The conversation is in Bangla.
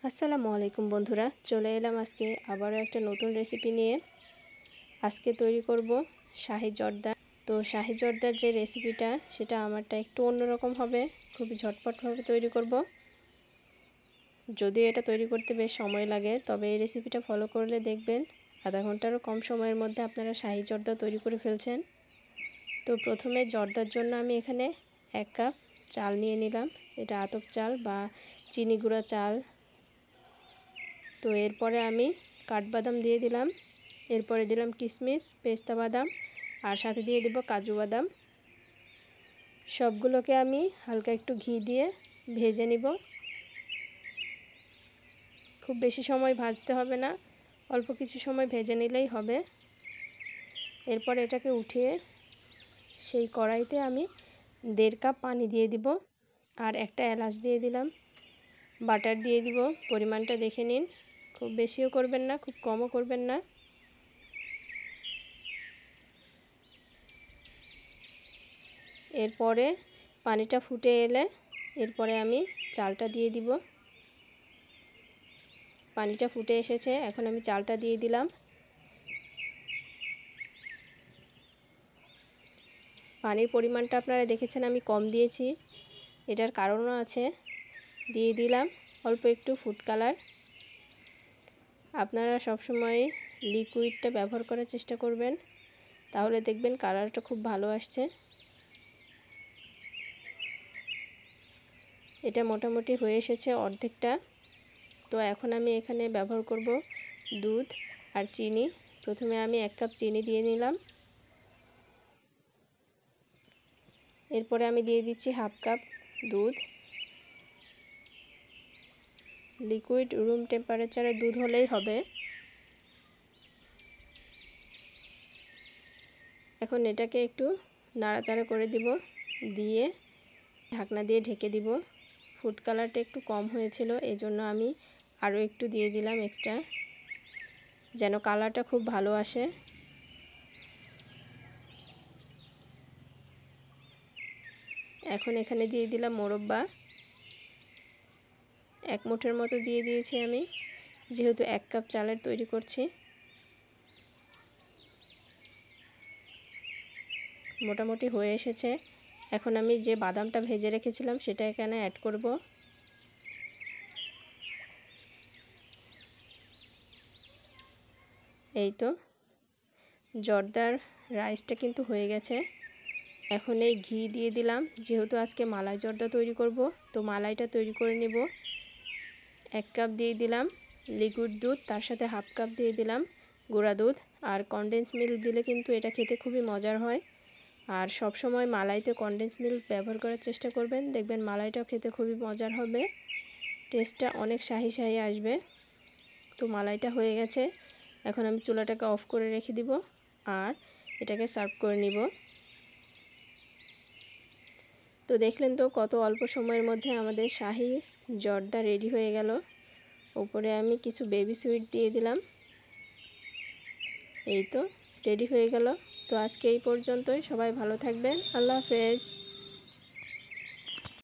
আসসালামু আলাইকুম বন্ধুরা, চলে এলাম আজকে আবারও একটা নতুন রেসিপি নিয়ে। আজকে তৈরি করব শাহি জর্দা। তো শাহি জর্দার যে রেসিপিটা সেটা আমারটা একটু অন্যরকম হবে, খুবই ঝটপটভাবে তৈরি করব। যদিও এটা তৈরি করতে বেশ সময় লাগে, তবে এই রেসিপিটা ফলো করলে দেখবেন আধা ঘন্টারও কম সময়ের মধ্যে আপনারা শাহি জর্দা তৈরি করে ফেলছেন। তো প্রথমে জর্দার জন্য আমি এখানে 1 কাপ চাল নিয়ে নিলাম। এটা আতপ চাল বা চিনি গুঁড়া চাল। তো এরপরে আমি কাঠবাদাম দিয়ে দিলাম, এরপরে দিলাম কিশমিশ, পেস্তা বাদাম আর সাথে দিয়ে দেব কাজু বাদাম। সবগুলোকে আমি হালকা একটু ঘি দিয়ে ভেজে নিব। খুব বেশি সময় ভাজতে হবে না, অল্প কিছু সময় ভেজে নিলেই হবে। এরপর এটাকে উঠিয়ে সেই কড়াইতে আমি 1.5 কাপ পানি দিয়ে দিব আর একটা এলাচ দিয়ে দিলাম। বাটার দিয়ে দিব, পরিমাণটা দেখে নিন, খুব বেশিও করবেন না, খুব কমও করবেন না। এরপরে পানিটা ফুটে এলে এরপরে আমি চালটা দিয়ে দিব। পানিটা ফুটে এসেছে, এখন আমি চালটা দিয়ে দিলাম। পানির পরিমাণটা আপনারা দেখেছেন আমি কম দিয়েছি, এটার কারণও আছে। দিয়ে দিলাম অল্প একটু ফুড কালার। আপনারা সবসময় লিকুইডটা ব্যবহার করার চেষ্টা করবেন, তাহলে দেখবেন কালারটা খুব ভালো আসছে। এটা মোটামুটি হয়ে এসেছে অর্ধেকটা। তো এখন আমি এখানে ব্যবহার করব দুধ আর চিনি। প্রথমে আমি 1 কাপ চিনি দিয়ে নিলাম, এরপরে আমি দিয়ে দিচ্ছি 1/2 কাপ দুধ। লিকুইড রুম টেম্পারেচারে দুধ হলেই হবে। এখন এটাকে একটু নাড়াচাড়া করে দিব, দিয়ে ঢাকনা দিয়ে ঢেকে দিব। ফুড কালারটা একটু কম হয়েছিল, এজন্য আমি আরও একটু দিয়ে দিলাম এক্সট্রা, যেন কালারটা খুব ভালো আসে। এখন এখানে দিয়ে দিলাম মোরব্বা, 1 মুঠের মতো দিয়ে দিয়েছি আমি, যেহেতু 1 কাপ চালের তৈরি করছি। মোটামুটি হয়ে এসেছে। এখন আমি যে বাদামটা ভেজে রেখেছিলাম সেটা এখানে অ্যাড করব। এই তো জর্দার রাইসটা কিন্তু হয়ে গেছে। এখন এই ঘি দিয়ে দিলাম, যেহেতু আজকে মালাই জর্দা তৈরি করব, তো মালাইটা তৈরি করে নেব। 1 কাপ দিয়ে দিলাম লিকুইড দুধ, তার সাথে 1/2 কাপ দিয়ে দিলাম গুঁড়া দুধ। আর কনডেন্স মিল্ক দিলে কিন্তু এটা খেতে খুবই মজার হয়। আর সব সময় মালাইতে কনডেন্স মিল্ক ব্যবহার করার চেষ্টা করবেন, দেখবেন মালাইটাও খেতে খুবই মজার হবে, টেস্টটা অনেক শাহি শাহি আসবে। তো মালাইটা হয়ে গেছে, এখন আমি চুলাটাকে অফ করে রেখে দিব আর এটাকে সার্ভ করে নিব। তো দেখলেন তো কত অল্প সময়ের মধ্যে আমাদের শাহি জর্দা রেডি হয়ে গেল। উপরে আমি কিছু বেবি সুইট দিয়ে দিলাম। এই তো রেডি হয়ে গেল। তো আজকে এই পর্যন্তই, সবাই ভালো থাকবেন, আল্লাহ হাফেজ।